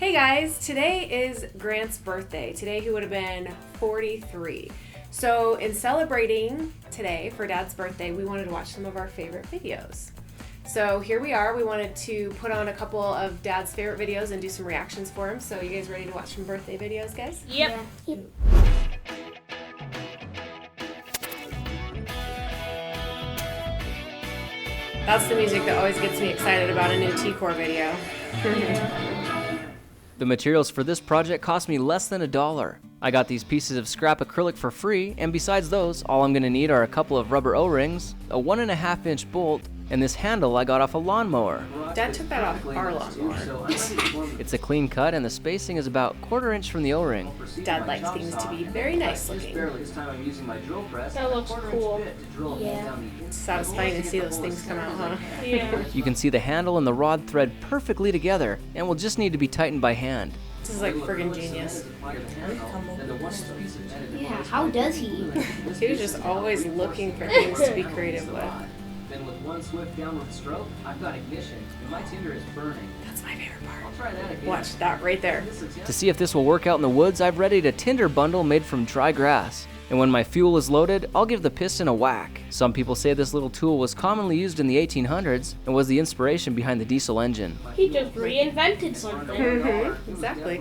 Hey guys, today is Grant's birthday. Today he would have been 43. So in celebrating today for Dad's birthday, we wanted to watch some of our favorite videos. So here we are. We wanted to put on a couple of Dad's favorite videos and do some reactions for him. So you guys ready to watch some birthday videos, guys? Yep. Yeah. That's the music that always gets me excited about a new TKOR video. The materials for this project cost me less than $1. I got these pieces of scrap acrylic for free, and besides those, all I'm gonna need are a couple of rubber O-rings, a 1.5-inch bolt, and this handle I got off a lawnmower. Dad took that off our lawnmower. It's a clean cut and the spacing is about 1/4 inch from the O-ring. Dad likes things to be very nice looking. That looks cool. Yeah. It's satisfying to see those things come out, huh? Yeah. You can see the handle and the rod thread perfectly together and will just need to be tightened by hand. This is like friggin' genius. Yeah, how does he? He was just always looking for things to be creative with. Then with one swift downward stroke, I've got ignition, and my tinder is burning. That's my favorite I'll part. try that again. Watch that right there. To see if this will work out in the woods, I've readied a tinder bundle made from dry grass. And when my fuel is loaded, I'll give the piston a whack. Some people say this little tool was commonly used in the 1800s and was the inspiration behind the diesel engine. He just reinvented something. Exactly.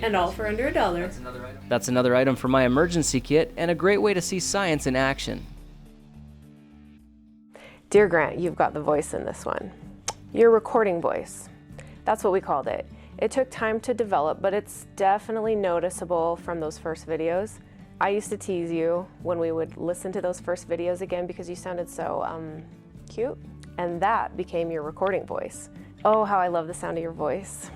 And all for under $1. That's another item for my emergency kit and a great way to see science in action. Dear Grant, you've got the voice in this one. Your recording voice. That's what we called it. It took time to develop, but it's definitely noticeable from those first videos. I used to tease you when we would listen to those first videos again because you sounded so cute, and that became your recording voice. Oh, how I love the sound of your voice.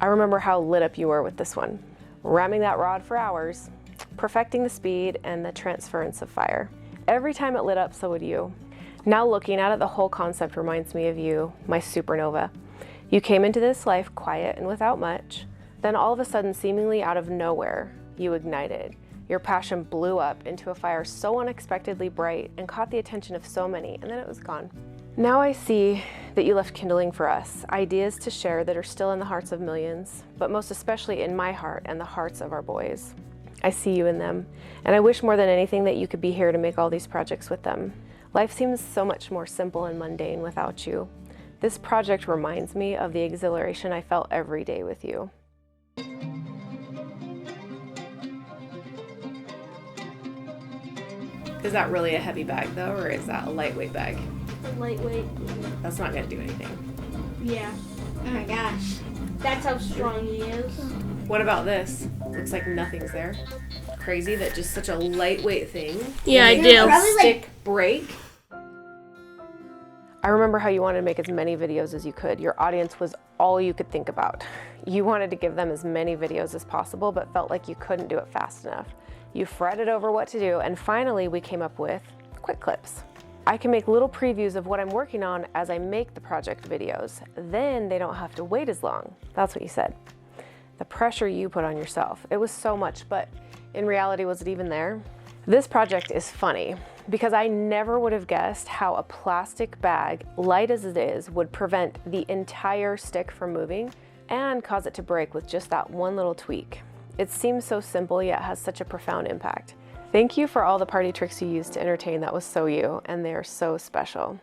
I remember how lit up you were with this one, ramming that rod for hours, perfecting the speed and the transference of fire. Every time it lit up, so would you. Now looking at it, the whole concept reminds me of you, my supernova. You came into this life quiet and without much, then all of a sudden, seemingly out of nowhere, you ignited. Your passion blew up into a fire so unexpectedly bright and caught the attention of so many, and then it was gone. Now I see that you left kindling for us, ideas to share that are still in the hearts of millions, but most especially in my heart and the hearts of our boys. I see you in them, and I wish more than anything that you could be here to make all these projects with them. Life seems so much more simple and mundane without you. This project reminds me of the exhilaration I felt every day with you. Is that really a heavy bag though, or is that a lightweight bag? Lightweight. That's not gonna do anything. Yeah. Oh my gosh. That's how strong he is. What about this? Looks like nothing's there. Crazy that just such a lightweight thing. Yeah, I can do. Probably like stick break. I remember how you wanted to make as many videos as you could. Your audience was all you could think about. You wanted to give them as many videos as possible, but felt like you couldn't do it fast enough. You fretted over what to do, and finally we came up with quick clips. I can make little previews of what I'm working on as I make the project videos. Then they don't have to wait as long. That's what you said. The pressure you put on yourself. It was so much, but in reality, was it even there? This project is funny because I never would have guessed how a plastic bag, light as it is, would prevent the entire stick from moving and cause it to break with just that one little tweak. It seems so simple, yet has such a profound impact. Thank you for all the party tricks you used to entertain. That was so you, and they are so special.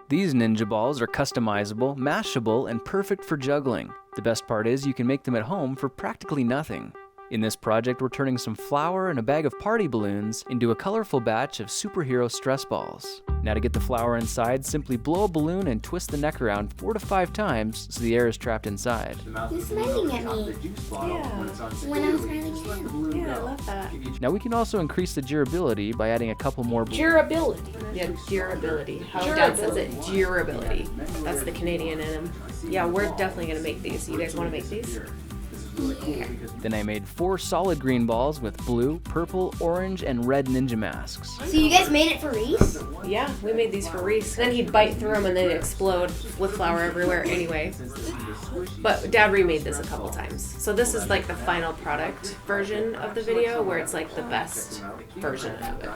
These ninja balls are customizable, mashable, and perfect for juggling. The best part is you can make them at home for practically nothing. In this project, we're turning some flour and a bag of party balloons into a colorful batch of superhero stress balls. Now to get the flour inside, simply blow a balloon and twist the neck around 4 to 5 times so the air is trapped inside. He's smiling at me. When I'm smiling at him. Yeah, I love that. Now we can also increase the durability by adding a couple more Durability. Yeah, durability. How Dad says it, durability. That's the Canadian in him. Yeah, we're definitely gonna make these. You guys wanna make these? Then I made 4 solid green balls with blue, purple, orange, and red ninja masks. So you guys made it for Reese? Yeah, we made these for Reese. Then he'd bite through them and they'd explode with flour everywhere anyway. But Dad remade this a couple times. So this is like the final product version of the video where it's like the best version of it.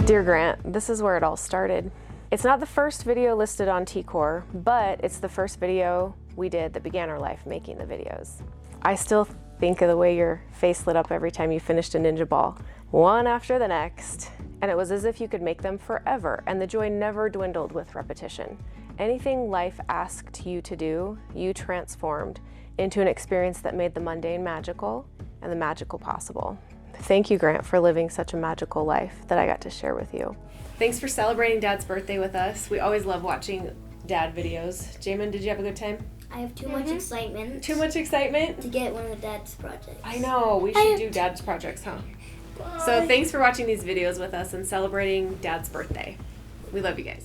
Dear Grant, this is where it all started. It's not the first video listed on TKOR, but it's the first video we did that began our life making the videos. I still think of the way your face lit up every time you finished a ninja ball, one after the next. And it was as if you could make them forever, and the joy never dwindled with repetition. Anything life asked you to do, you transformed into an experience that made the mundane magical and the magical possible. Thank you, Grant, for living such a magical life that I got to share with you. Thanks for celebrating Dad's birthday with us. We always love watching Dad videos. Jamin, did you have a good time? I have too much excitement. Too much excitement? To get one of Dad's projects. I know, we should do Dad's projects, huh? So thanks for watching these videos with us and celebrating Dad's birthday. We love you guys.